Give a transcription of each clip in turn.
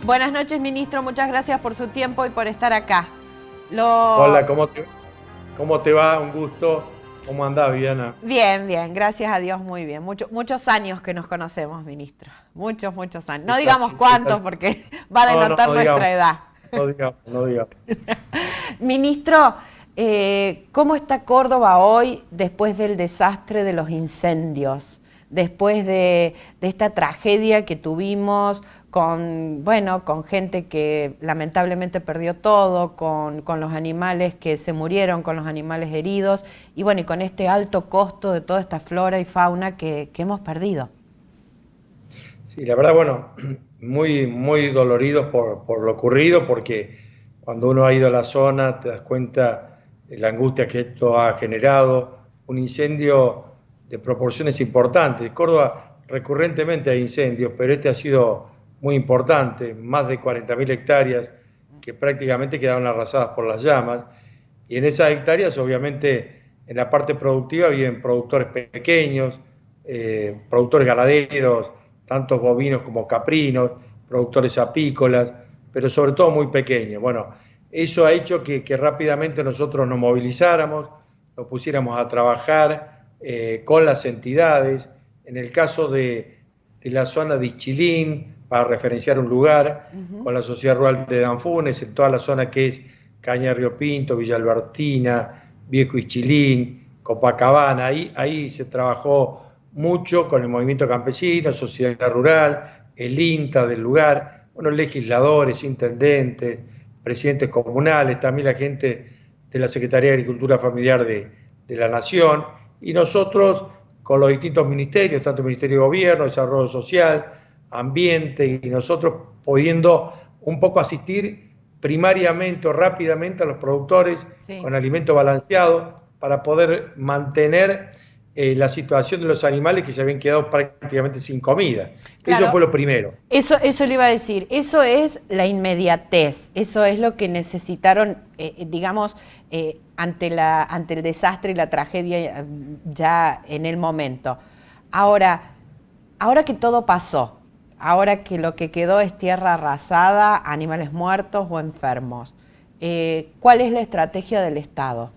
Buenas noches, ministro. Muchas gracias por su tiempo y por estar acá. Hola, cómo te va? Un gusto. ¿Cómo andás, Viana? Bien, bien, gracias a Dios, muy bien. Muchos años que nos conocemos, ministro. Muchos años. No Es digamos así, es cuántos así. porque va a No, denotar no digamos, nuestra edad. no digamos, no digamos. Ministro, ¿cómo está Córdoba hoy después del desastre de los incendios? Después de esta tragedia que tuvimos con gente que lamentablemente perdió todo, con los animales que se murieron, con los animales heridos, y bueno, y con este alto costo de toda esta flora y fauna que hemos perdido. Sí, la verdad, bueno, muy doloridos por lo ocurrido, porque cuando uno ha ido a la zona te das cuenta de la angustia que esto ha generado, un incendio de proporciones importantes. En Córdoba recurrentemente hay incendios, pero este ha sido muy importante, más de 40.000 hectáreas que prácticamente quedaron arrasadas por las llamas, y en esas hectáreas obviamente en la parte productiva viven productores pequeños, productores ganaderos, tanto bovinos como caprinos, productores apícolas, pero sobre todo muy pequeños. Bueno, eso ha hecho que rápidamente nosotros nos movilizáramos, nos pusiéramos a trabajar con las entidades. En el caso de la zona de Ischilín, para referenciar un lugar, con la Sociedad Rural de Danfunes, en toda la zona que es Caña de Río Pinto, Villa Albertina, Viejo Ischilín, Copacabana, ahí se trabajó mucho con el movimiento campesino, sociedad rural, el INTA del lugar, bueno, legisladores, intendentes, presidentes comunales, también la gente de la Secretaría de Agricultura Familiar de la Nación, y nosotros con los distintos ministerios, tanto el Ministerio de Gobierno, Desarrollo Social, Ambiente, y nosotros pudiendo un poco asistir primariamente o rápidamente a los productores Sí. con alimento balanceado para poder mantener la situación de los animales que se habían quedado prácticamente sin comida. Eso Claro, fue lo primero. eso le iba a decir, eso es la inmediatez, eso es lo que necesitaron, digamos, ante el desastre y la tragedia ya en el momento. Ahora, ahora que todo pasó, ahora que lo que quedó es tierra arrasada, animales muertos o enfermos, ¿cuál es la estrategia del Estado?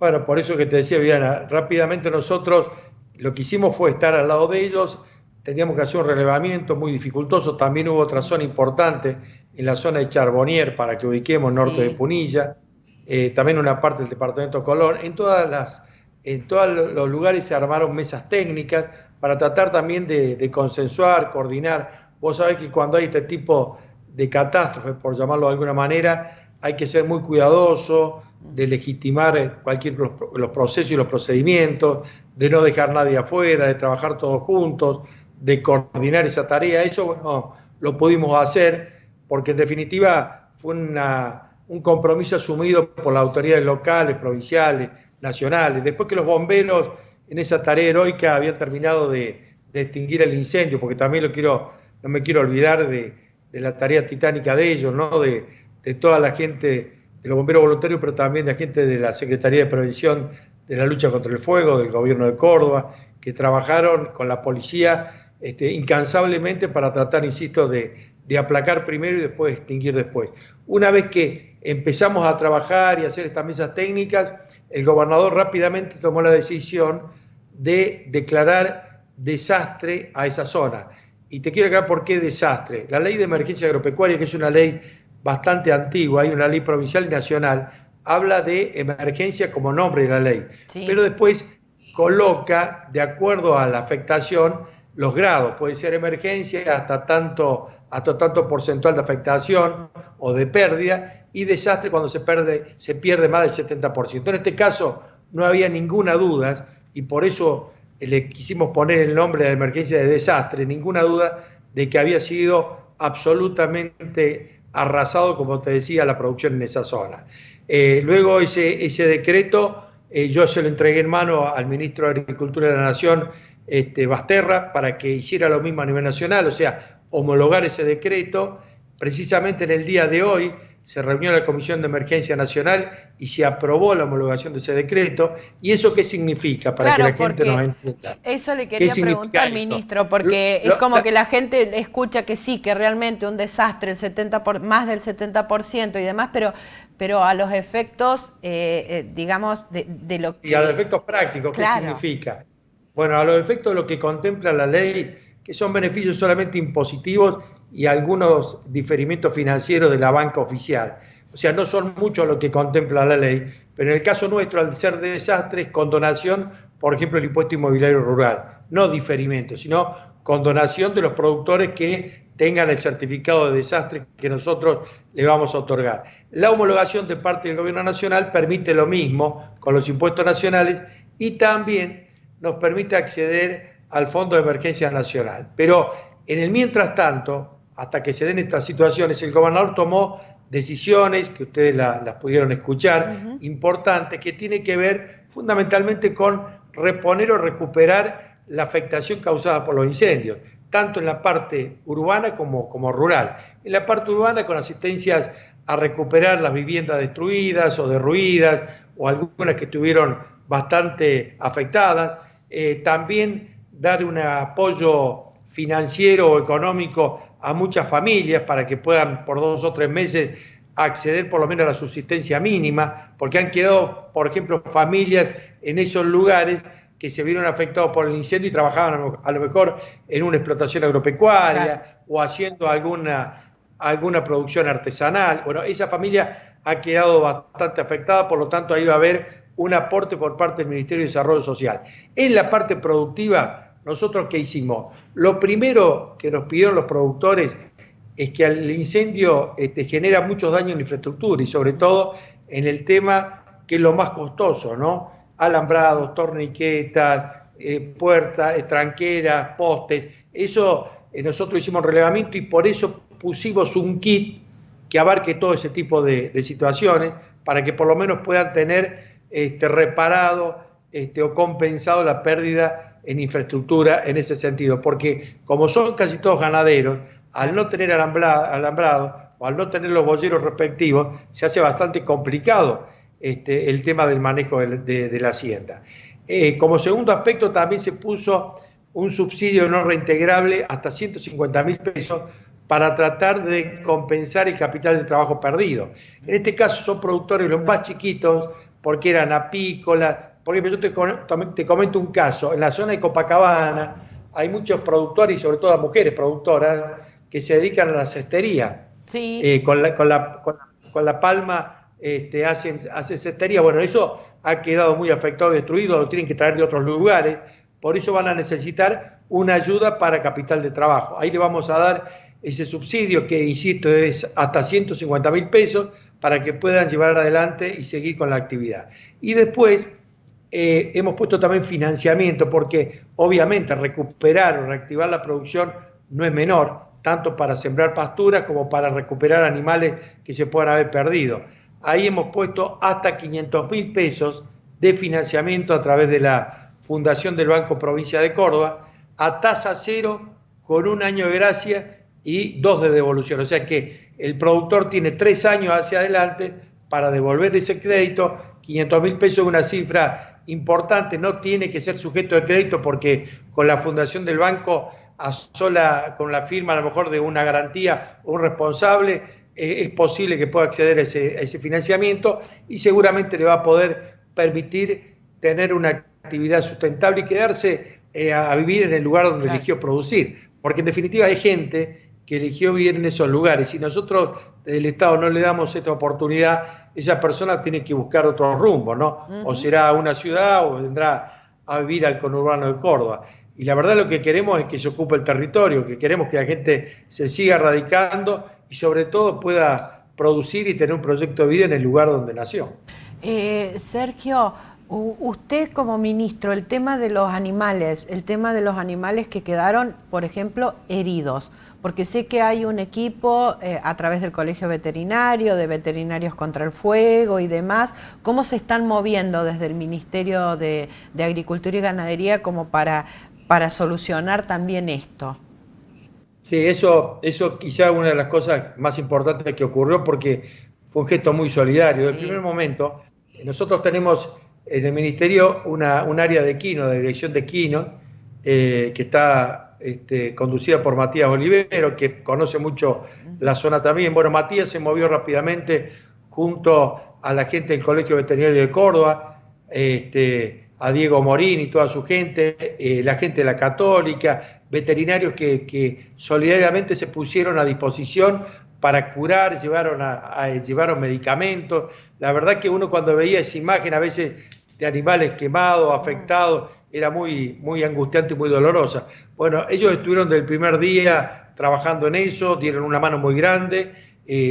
Bueno, por eso que te decía, Viviana, rápidamente nosotros lo que hicimos fue estar al lado de ellos, teníamos que hacer un relevamiento muy dificultoso, también hubo otra zona importante en la zona de Charbonnier, para que ubiquemos norte de Sí, Punilla, también una parte del departamento de Colón, en todos los lugares se armaron mesas técnicas para tratar también de consensuar, coordinar. Vos sabés que cuando hay este tipo de catástrofe, por llamarlo de alguna manera, hay que ser muy cuidadoso de legitimar los procesos y los procedimientos, de no dejar nadie afuera, de trabajar todos juntos, de coordinar esa tarea. Eso, bueno, lo pudimos hacer porque en definitiva fue un compromiso asumido por las autoridades locales, provinciales, nacionales. Después que los bomberos en esa tarea heroica habían terminado de extinguir el incendio, porque también no me quiero olvidar de la tarea titánica de ellos, ¿no? De toda la gente de los bomberos voluntarios, pero también de gente de la Secretaría de Prevención de la Lucha contra el Fuego, del Gobierno de Córdoba, que trabajaron con la policía incansablemente para tratar, insisto, de aplacar primero y después extinguir después. Una vez que empezamos a trabajar y a hacer estas mesas técnicas, el gobernador rápidamente tomó la decisión de declarar desastre a esa zona. Y te quiero aclarar por qué desastre. La ley de emergencia agropecuaria, que es una ley bastante antigua, hay una ley provincial y nacional, habla de emergencia como nombre de la ley, sí, pero después coloca, de acuerdo a la afectación, los grados. Puede ser emergencia hasta tanto porcentual de afectación o de pérdida, y desastre cuando se pierde más del 70%. En este caso no había ninguna duda, y por eso le quisimos poner el nombre de la emergencia de desastre, ninguna duda de que había sido absolutamente arrasado, como te decía, la producción en esa zona. Luego ese decreto yo se lo entregué en mano al ministro de Agricultura de la Nación, Basterra, para que hiciera lo mismo a nivel nacional, o sea, homologar ese decreto. Precisamente en el día de hoy se reunió la Comisión de Emergencia Nacional y se aprobó la homologación de ese decreto. ¿Y eso qué significa? Para que la gente nos entienda. Eso le quería preguntar, ministro, porque es como que la gente escucha que sí, que realmente un desastre, más del 70% y demás, pero a los efectos, digamos, de lo que... Y a los efectos prácticos, ¿qué significa? Bueno, a los efectos de lo que contempla la ley, que son beneficios solamente impositivos y algunos diferimientos financieros de la banca oficial. O sea, no son muchos lo que contempla la ley, pero en el caso nuestro, al ser de desastres, condonación, por ejemplo, el impuesto inmobiliario rural, no diferimiento, sino condonación de los productores que tengan el certificado de desastre que nosotros le vamos a otorgar. La homologación de parte del Gobierno Nacional permite lo mismo con los impuestos nacionales y también nos permite acceder al Fondo de Emergencia Nacional. Pero en el mientras tanto, hasta que se den estas situaciones, el gobernador tomó decisiones, que ustedes las pudieron escuchar, importantes, que tienen que ver fundamentalmente con reponer o recuperar la afectación causada por los incendios, tanto en la parte urbana como rural. En la parte urbana con asistencias a recuperar las viviendas destruidas o derruidas, o algunas que estuvieron bastante afectadas, también dar un apoyo financiero o económico a muchas familias para que puedan por 2 o 3 meses acceder por lo menos a la subsistencia mínima, porque han quedado, por ejemplo, familias en esos lugares que se vieron afectados por el incendio y trabajaban a lo mejor en una explotación agropecuaria o haciendo alguna producción artesanal. Bueno, esa familia ha quedado bastante afectada, por lo tanto ahí va a haber un aporte por parte del Ministerio de Desarrollo Social. En la parte productiva, ¿nosotros qué hicimos? Lo primero que nos pidieron los productores es que el incendio genera muchos daños en la infraestructura y sobre todo en el tema que es lo más costoso, ¿no? Alambrados, torniquetas, puertas, tranqueras, postes. Eso nosotros hicimos relevamiento y por eso pusimos un kit que abarque todo ese tipo de situaciones para que por lo menos puedan tener reparado o compensado la pérdida en infraestructura en ese sentido, porque como son casi todos ganaderos, al no tener alambrado o al no tener los boyeros respectivos, se hace bastante complicado el tema del manejo de la hacienda. Como segundo aspecto también se puso un subsidio no reintegrable hasta 150.000 pesos para tratar de compensar el capital de trabajo perdido. En este caso son productores los más chiquitos, porque eran apícolas. Por ejemplo, yo te comento un caso. En la zona de Copacabana hay muchos productores, y sobre todo mujeres productoras, que se dedican a la cestería. Sí. Con la palma hacen cestería. Bueno, eso ha quedado muy afectado y destruido, lo tienen que traer de otros lugares. Por eso van a necesitar una ayuda para capital de trabajo. Ahí le vamos a dar ese subsidio que, insisto, es hasta 150.000 pesos para que puedan llevar adelante y seguir con la actividad. Y después hemos puesto también financiamiento, porque obviamente recuperar o reactivar la producción no es menor, tanto para sembrar pasturas como para recuperar animales que se puedan haber perdido. Ahí hemos puesto hasta 500.000 pesos de financiamiento a través de la Fundación del Banco Provincia de Córdoba, a tasa cero, con 1 año de gracia y 2 de devolución. O sea que el productor tiene 3 años hacia adelante para devolver ese crédito. 500.000 pesos es una cifra importante, no tiene que ser sujeto de crédito porque con la fundación del banco, con la firma a lo mejor de una garantía o un responsable, es posible que pueda acceder a ese financiamiento y seguramente le va a poder permitir tener una actividad sustentable y quedarse a vivir en el lugar donde eligió producir. Porque en definitiva hay gente que eligió vivir en esos lugares. Si nosotros desde el Estado no le damos esta oportunidad, esa persona tiene que buscar otro rumbo, ¿no? O será a una ciudad o vendrá a vivir al conurbano de Córdoba. Y la verdad lo que queremos es que se ocupe el territorio, que queremos que la gente se siga radicando y sobre todo pueda producir y tener un proyecto de vida en el lugar donde nació. Sergio, usted como ministro, el tema de los animales que quedaron, por ejemplo, heridos, porque sé que hay un equipo a través del Colegio Veterinario, de Veterinarios contra el Fuego y demás. ¿Cómo se están moviendo desde el Ministerio de Agricultura y Ganadería como para solucionar también esto? Sí, eso quizá una de las cosas más importantes que ocurrió, porque fue un gesto muy solidario. Desde el Sí. primer momento, nosotros tenemos en el Ministerio un área de Quino, de dirección de Quino, que está conducida por Matías Olivero, que conoce mucho la zona también. Bueno, Matías se movió rápidamente junto a la gente del Colegio Veterinario de Córdoba, a Diego Morín y toda su gente, la gente de la Católica, veterinarios que solidariamente se pusieron a disposición para curar, llevaron medicamentos. La verdad que uno cuando veía esa imagen a veces de animales quemados, afectados, era muy, muy angustiante y muy dolorosa. Bueno, ellos estuvieron del primer día trabajando en eso, dieron una mano muy grande.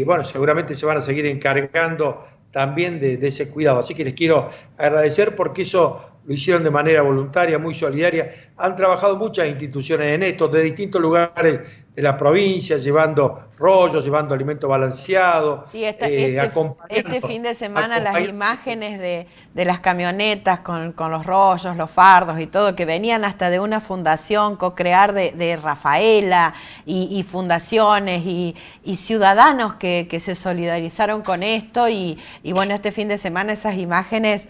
Bueno, seguramente se van a seguir encargando también de ese cuidado. Así que les quiero agradecer porque eso lo hicieron de manera voluntaria, muy solidaria. Han trabajado muchas instituciones en esto, de distintos lugares de la provincia, llevando rollos, llevando alimentos balanceados, Sí, acompañando. este fin de semana las imágenes de las camionetas con los rollos, los fardos y todo, que venían hasta de una fundación, co-crear de Rafaela y fundaciones y ciudadanos que se solidarizaron con esto y bueno, este fin de semana esas imágenes,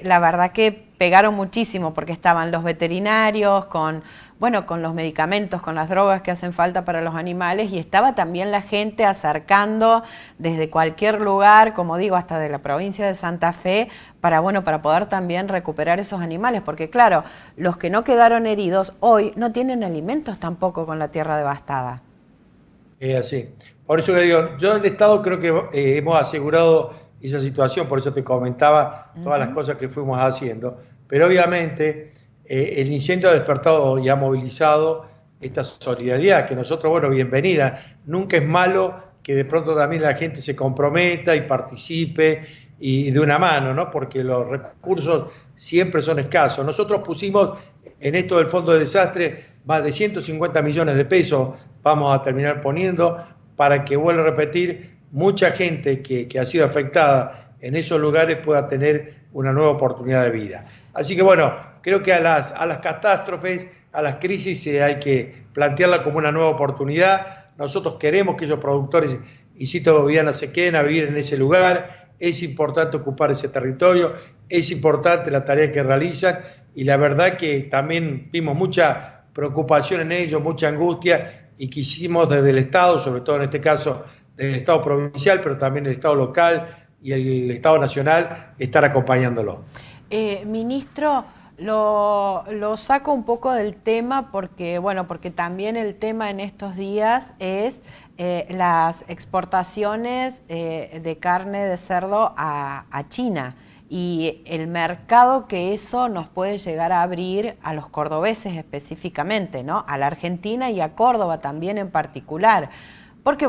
la verdad que pegaron muchísimo porque estaban los veterinarios con los medicamentos, con las drogas que hacen falta para los animales y estaba también la gente acercando desde cualquier lugar, como digo, hasta de la provincia de Santa Fe, para poder también recuperar esos animales, porque claro, los que no quedaron heridos hoy no tienen alimentos tampoco con la tierra devastada. Es así. Por eso que digo, yo en el Estado creo que hemos asegurado esa situación, por eso te comentaba todas las cosas que fuimos haciendo, pero obviamente el incendio ha despertado y ha movilizado esta solidaridad, que nosotros, bueno, bienvenida, nunca es malo que de pronto también la gente se comprometa y participe y de una mano, ¿no? Porque los recursos siempre son escasos. Nosotros pusimos en esto del Fondo de Desastre más de 150 millones de pesos, vamos a terminar poniendo, para que, vuelvo a repetir, mucha gente que ha sido afectada en esos lugares pueda tener una nueva oportunidad de vida. Así que bueno, creo que a las catástrofes, a las crisis hay que plantearla como una nueva oportunidad. Nosotros queremos que esos productores, Isidro Viana, se queden a vivir en ese lugar. Es importante ocupar ese territorio, es importante la tarea que realizan y la verdad que también vimos mucha preocupación en ellos, mucha angustia y quisimos desde el Estado, sobre todo en este caso del Estado provincial, pero también el Estado local y el Estado nacional, estar acompañándolo. Ministro, lo saco un poco del tema porque también el tema en estos días es las exportaciones de carne de cerdo a China y el mercado que eso nos puede llegar a abrir a los cordobeses específicamente, ¿no? A la Argentina y a Córdoba también en particular. Porque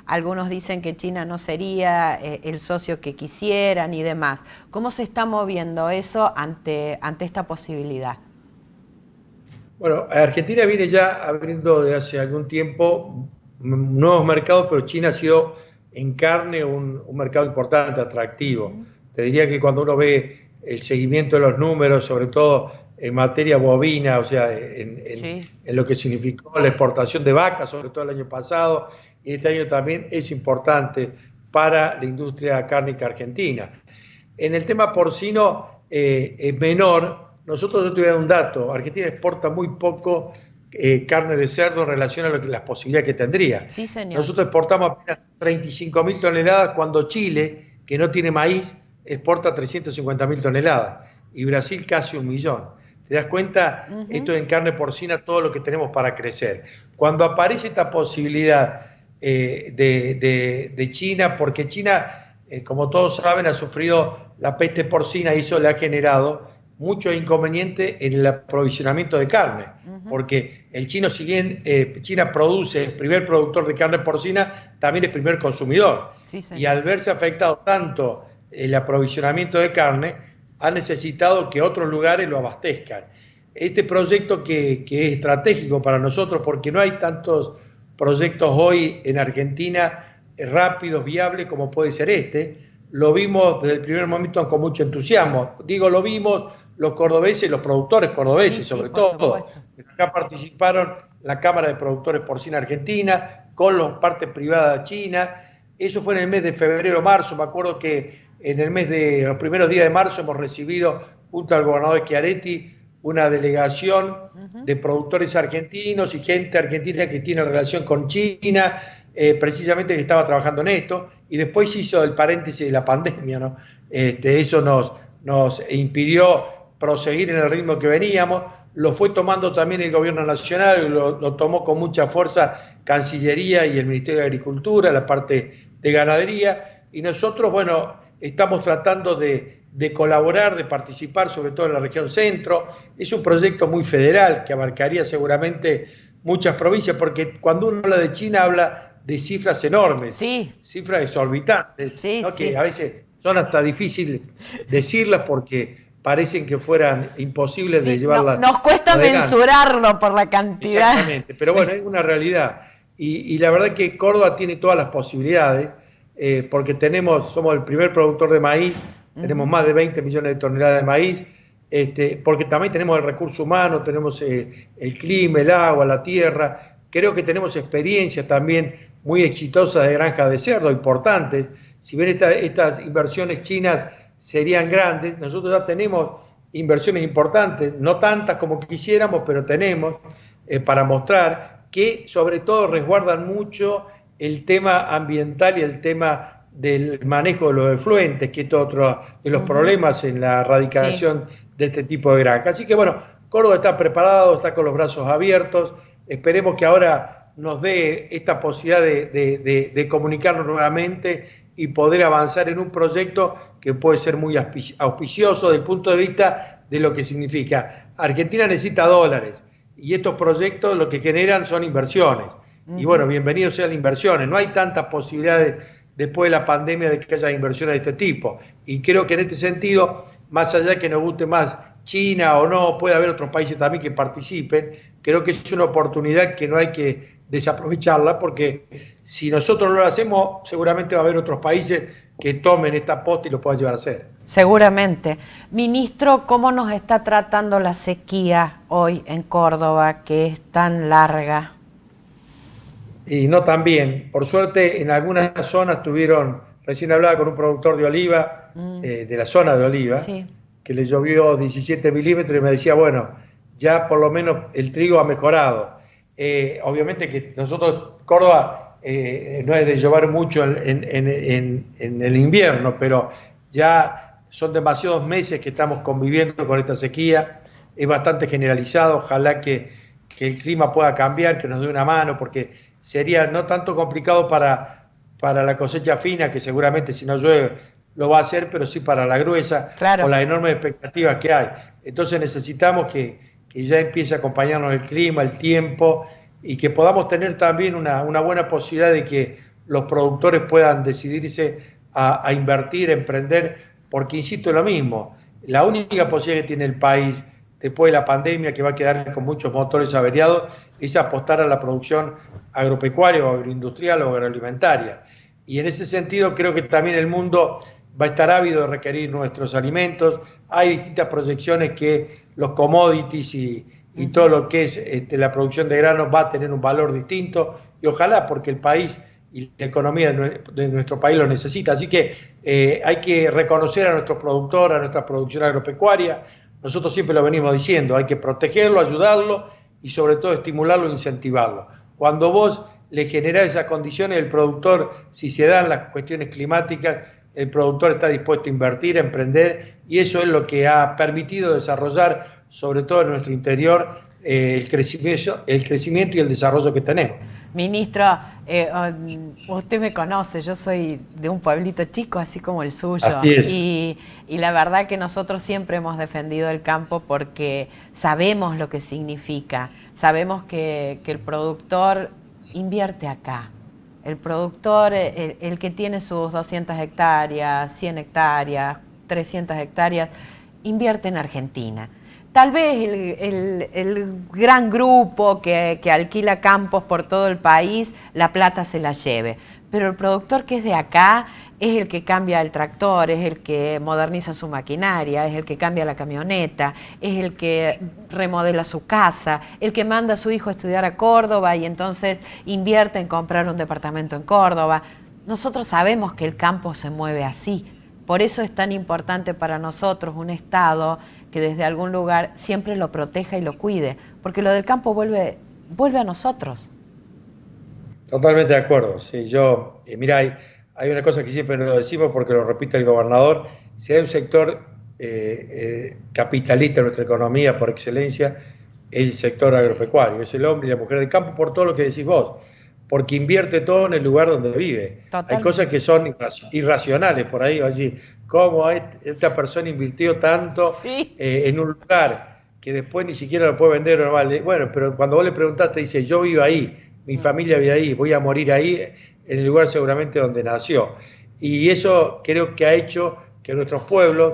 algunos dicen que China no sería el socio que quisieran y demás. ¿Cómo se está moviendo eso ante esta posibilidad? Bueno, Argentina viene ya abriendo desde hace algún tiempo nuevos mercados, pero China ha sido en carne un mercado importante, atractivo. Te diría que cuando uno ve el seguimiento de los números, sobre todo en materia bovina, o sea, en lo que significó la exportación de vacas, sobre todo el año pasado, y este año también es importante para la industria cárnica argentina. En el tema porcino es menor. Nosotros, yo te voy a dar un dato, Argentina exporta muy poco carne de cerdo en relación a las posibilidades que tendría. Sí, señor. Nosotros exportamos apenas 35.000 toneladas cuando Chile, que no tiene maíz, exporta 350.000 toneladas y Brasil casi 1 millón. ¿Te das cuenta? Esto en carne porcina, todo lo que tenemos para crecer. Cuando aparece esta posibilidad de China, porque China, como todos saben, ha sufrido la peste porcina y eso le ha generado muchos inconvenientes en el aprovisionamiento de carne, porque el chino, si bien China produce, el primer productor de carne porcina, también es primer consumidor. Sí, y al verse afectado tanto el aprovisionamiento de carne, ha necesitado que otros lugares lo abastezcan. Este proyecto que es estratégico para nosotros, porque no hay tantos proyectos hoy en Argentina rápidos, viables, como puede ser este, lo vimos desde el primer momento con mucho entusiasmo. Digo, lo vimos los cordobeses, los productores cordobeses, sobre todo. Acá participaron la Cámara de Productores Porcina Argentina, con la parte privada china, eso fue en el mes de febrero, marzo. Me acuerdo que en el mes de los primeros días de marzo hemos recibido, junto al gobernador Schiaretti, una delegación de productores argentinos y gente argentina que tiene relación con China, precisamente que estaba trabajando en esto, y después hizo el paréntesis de la pandemia, ¿no? Eso nos impidió proseguir en el ritmo que veníamos. Lo fue tomando también el gobierno nacional, lo tomó con mucha fuerza Cancillería y el Ministerio de Agricultura, la parte de ganadería, y nosotros, bueno, estamos tratando de colaborar, de participar, sobre todo en la región centro. Es un proyecto muy federal que abarcaría seguramente muchas provincias, porque cuando uno habla de China habla de cifras enormes, sí, cifras exorbitantes, sí, ¿no? sí. Que a veces son hasta difíciles decirlas porque parecen que fueran imposibles de llevarlas. Nos cuesta mensurarlo por la cantidad. Exactamente, pero bueno, es una realidad. Y la verdad que Córdoba tiene todas las posibilidades, porque somos el primer productor de maíz, tenemos más de 20 millones de toneladas de maíz, porque también tenemos el recurso humano, tenemos el clima, el agua, la tierra. Creo que tenemos experiencias también muy exitosas de granjas de cerdo, importantes. Si bien estas inversiones chinas serían grandes, nosotros ya tenemos inversiones importantes, no tantas como quisiéramos, pero tenemos para mostrar que sobre todo resguardan mucho el tema ambiental y el tema del manejo de los efluentes, que es otro de los problemas en la erradicación de este tipo de granja. Así que bueno, Córdoba está preparado, está con los brazos abiertos. Esperemos que ahora nos dé esta posibilidad de comunicarnos nuevamente y poder avanzar en un proyecto que puede ser muy auspicioso desde el punto de vista de lo que significa. Argentina necesita dólares y estos proyectos lo que generan son inversiones. Y bueno, bienvenidos sean las inversiones. No hay tantas posibilidades después de la pandemia de que haya inversiones de este tipo. Y creo que en este sentido, más allá de que nos guste más China o no, puede haber otros países también que participen. Creo que es una oportunidad que no hay que desaprovecharla, porque si nosotros no lo hacemos, seguramente va a haber otros países que tomen esta posta y lo puedan llevar a hacer. Seguramente. Ministro, ¿cómo nos está tratando la sequía hoy en Córdoba, que es tan larga? Y no tan bien. Por suerte, en algunas zonas recién hablaba con un productor de oliva, de la zona de oliva, que le llovió 17 milímetros y me decía, bueno, ya por lo menos el trigo ha mejorado. Obviamente que nosotros, Córdoba, no es de llover mucho en el invierno, pero ya son demasiados meses que estamos conviviendo con esta sequía, es bastante generalizado. Ojalá que el clima pueda cambiar, que nos dé una mano, porque sería no tanto complicado para la cosecha fina, que seguramente si no llueve lo va a hacer, pero sí para la gruesa, con las enormes expectativas que hay. Entonces necesitamos que ya empiece a acompañarnos el clima, el tiempo, y que podamos tener también una buena posibilidad de que los productores puedan decidirse a invertir, a emprender, porque insisto en lo mismo, la única posibilidad que tiene el país después de la pandemia, que va a quedar con muchos motores averiados, es apostar a la producción agropecuaria o agroindustrial o agroalimentaria. Y en ese sentido creo que también el mundo va a estar ávido de requerir nuestros alimentos. Hay distintas proyecciones que los commodities y todo lo que es la producción de granos va a tener un valor distinto, y ojalá, porque el país y la economía de nuestro país lo necesita. Así que hay que reconocer a nuestros productores, a nuestra producción agropecuaria. Nosotros siempre lo venimos diciendo, hay que protegerlo, ayudarlo y sobre todo estimularlo e incentivarlo. Cuando vos le generás esas condiciones, el productor, si se dan las cuestiones climáticas, el productor está dispuesto a invertir, a emprender, y eso es lo que ha permitido desarrollar, sobre todo en nuestro interior, el crecimiento y el desarrollo que tenemos. Ministro, usted me conoce, yo soy de un pueblito chico, así como el suyo. Así es. Y la verdad que nosotros siempre hemos defendido el campo porque sabemos lo que significa, sabemos que el productor invierte acá. El productor, el que tiene sus 200 hectáreas, 100 hectáreas, 300 hectáreas, invierte en Argentina. Tal vez el gran grupo que alquila campos por todo el país, la plata se la lleve. Pero el productor que es de acá es el que cambia el tractor, es el que moderniza su maquinaria, es el que cambia la camioneta, es el que remodela su casa, el que manda a su hijo a estudiar a Córdoba y entonces invierte en comprar un departamento en Córdoba. nosotros sabemos que el campo se mueve así. Por eso es tan importante para nosotros un Estado que desde algún lugar siempre lo proteja y lo cuide, porque lo del campo vuelve a nosotros. Totalmente de acuerdo. Sí, mira, hay una cosa que siempre lo decimos porque lo repite el gobernador: si hay un sector capitalista en nuestra economía por excelencia, es el sector agropecuario, es el hombre y la mujer del campo, por todo lo que decís vos, porque invierte todo en el lugar donde vive. Total. Hay cosas que son irracionales por ahí, va a decir, ¿cómo esta persona invirtió tanto Sí. en un lugar que después ni siquiera lo puede vender o no vale? Bueno, pero cuando vos le preguntaste, dice, yo vivo ahí, mi familia vive ahí, voy a morir ahí, en el lugar seguramente donde nació. Y eso creo que ha hecho que nuestros pueblos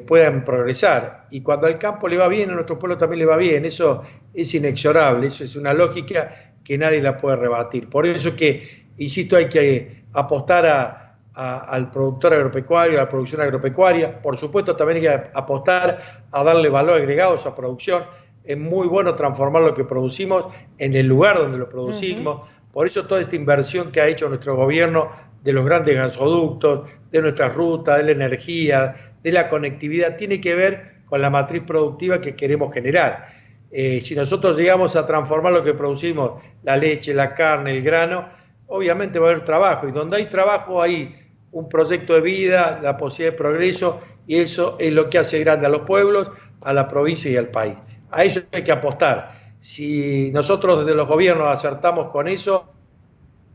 puedan progresar. Y cuando al campo le va bien, a nuestro pueblo también le va bien. Eso es inexorable, eso es una lógica que nadie la puede rebatir. Por eso que, insisto, hay que apostar al productor agropecuario, a la producción agropecuaria. Por supuesto, también hay que apostar a darle valor agregado a esa producción. Es muy bueno transformar lo que producimos en el lugar donde lo producimos. Por eso toda esta inversión que ha hecho nuestro gobierno de los grandes gasoductos, de nuestras rutas, de la energía, de la conectividad, tiene que ver con la matriz productiva que queremos generar. Si nosotros llegamos a transformar lo que producimos, la leche, la carne, el grano, obviamente va a haber trabajo, y donde hay trabajo hay un proyecto de vida, la posibilidad de progreso, y eso es lo que hace grande a los pueblos, a la provincia y al país. A eso hay que apostar. Si nosotros desde los gobiernos acertamos con eso,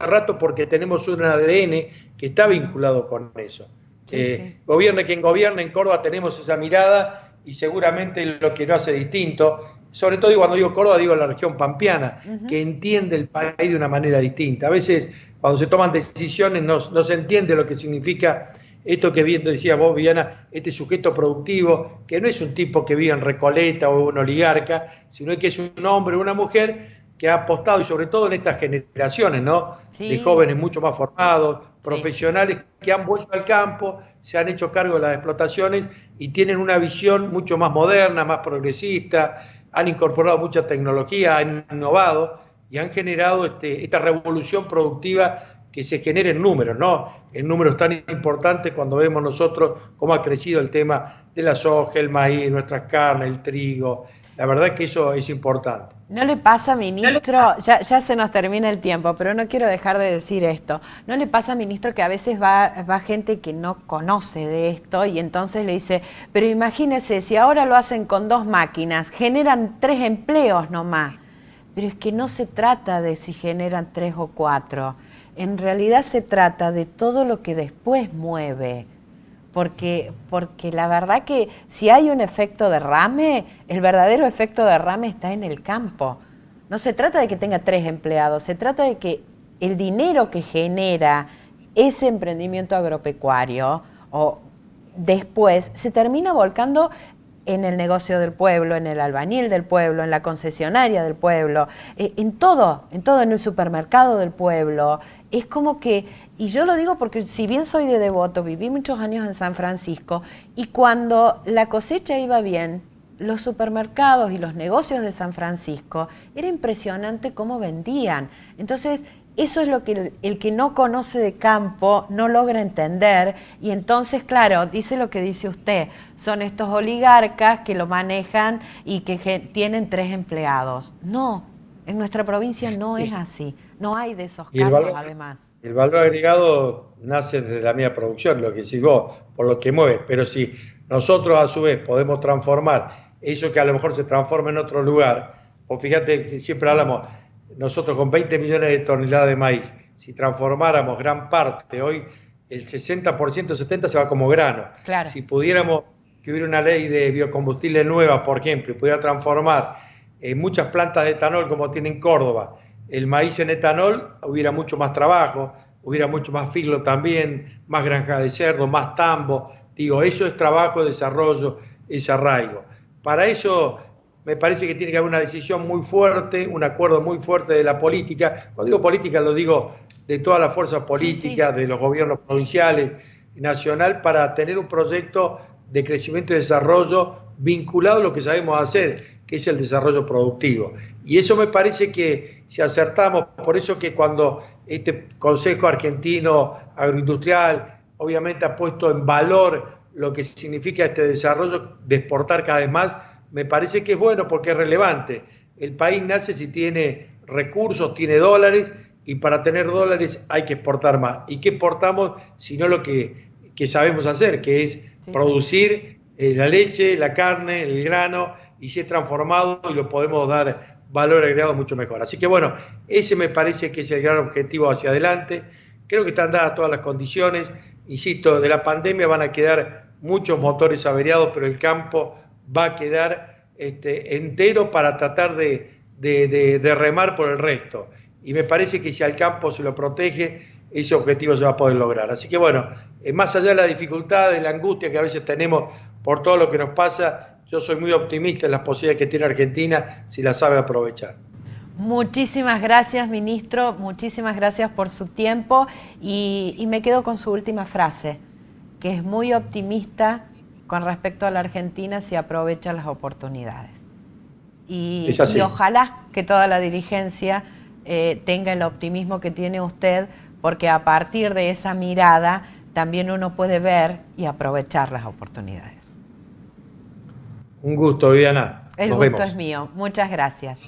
a rato, porque tenemos un ADN que está vinculado con eso. Sí. Gobierne quien gobierne, en Córdoba tenemos esa mirada, y seguramente lo que lo hace distinto, sobre todo cuando digo Córdoba, digo la región pampeana, que entiende el país de una manera distinta. A veces cuando se toman decisiones no se entiende lo que significa esto que bien decía vos, Viviana, este sujeto productivo, que no es un tipo que vive en Recoleta o un oligarca, sino que es un hombre o una mujer que ha apostado, y sobre todo en estas generaciones, ¿no? Sí. De jóvenes mucho más formados, profesionales, sí, que han vuelto al campo, se han hecho cargo de las explotaciones y tienen una visión mucho más moderna, más progresista, han incorporado mucha tecnología, han innovado y han generado esta revolución productiva que se genera en números, ¿no? En números tan importantes cuando vemos nosotros cómo ha crecido el tema de la soja, el maíz, nuestras carnes, el trigo. La verdad que eso es importante. ¿No le pasa, ministro, ya se nos termina el tiempo, pero no quiero dejar de decir esto, ¿no le pasa, ministro, que a veces va gente que no conoce de esto y entonces le dice, pero imagínese, si ahora lo hacen con 2 máquinas, generan 3 empleos nomás? Pero es que no se trata de si generan 3 o 4, en realidad se trata de todo lo que después mueve. Porque la verdad que si hay un efecto derrame, el verdadero efecto derrame está en el campo. No se trata de que tenga 3 empleados, se trata de que el dinero que genera ese emprendimiento agropecuario o después se termina volcando en el negocio del pueblo, en el albañil del pueblo, en la concesionaria del pueblo, en todo, en el supermercado del pueblo. Es como que, y yo lo digo porque si bien soy de Devoto, viví muchos años en San Francisco, y cuando la cosecha iba bien, los supermercados y los negocios de San Francisco, era impresionante cómo vendían. Entonces, eso es lo que el que no conoce de campo no logra entender, y entonces, claro, dice lo que dice usted, son estos oligarcas que lo manejan y que tienen 3 empleados. No, en nuestra provincia no es así, no hay de esos casos además. El valor agregado nace desde la misma producción, lo que decís vos, por lo que mueve, pero si nosotros a su vez podemos transformar eso que a lo mejor se transforma en otro lugar, o fíjate que siempre hablamos, nosotros con 20 millones de toneladas de maíz, si transformáramos gran parte, hoy el 60%, 70% se va como grano. Claro. Si pudiéramos, que hubiera una ley de biocombustible nueva, por ejemplo, y pudiera transformar muchas plantas de etanol como tiene en Córdoba, el maíz en etanol, hubiera mucho más trabajo, hubiera mucho más filo también, más granja de cerdo, más tambo. Digo, eso es trabajo, desarrollo, es arraigo. Para eso me parece que tiene que haber una decisión muy fuerte, un acuerdo muy fuerte de la política. Cuando digo política lo digo de todas las fuerzas políticas, de los gobiernos provinciales y nacional, para tener un proyecto de crecimiento y desarrollo vinculado a lo que sabemos hacer, que es el desarrollo productivo. Y eso me parece que si acertamos, por eso que cuando este Consejo Argentino Agroindustrial obviamente ha puesto en valor lo que significa este desarrollo de exportar cada vez más, me parece que es bueno porque es relevante. El país nace si tiene recursos, tiene dólares, y para tener dólares hay que exportar más. ¿Y qué exportamos? Sino lo que sabemos hacer, que es producir la leche, la carne, el grano, y si es transformado y lo podemos dar valor agregado mucho mejor. Así que bueno, ese me parece que es el gran objetivo hacia adelante. Creo que están dadas todas las condiciones. Insisto, de la pandemia van a quedar muchos motores averiados, pero el campo va a quedar entero para tratar de remar por el resto. Y me parece que si al campo se lo protege, ese objetivo se va a poder lograr. Así que bueno, más allá de la dificultad, de la angustia que a veces tenemos por todo lo que nos pasa, yo soy muy optimista en las posibilidades que tiene Argentina si la sabe aprovechar. Muchísimas gracias, ministro, muchísimas gracias por su tiempo y me quedo con su última frase, que es muy optimista con respecto a la Argentina si aprovecha las oportunidades. Y ojalá que toda la dirigencia tenga el optimismo que tiene usted, porque a partir de esa mirada también uno puede ver y aprovechar las oportunidades. Un gusto, Viviana. El gusto es mío. Muchas gracias.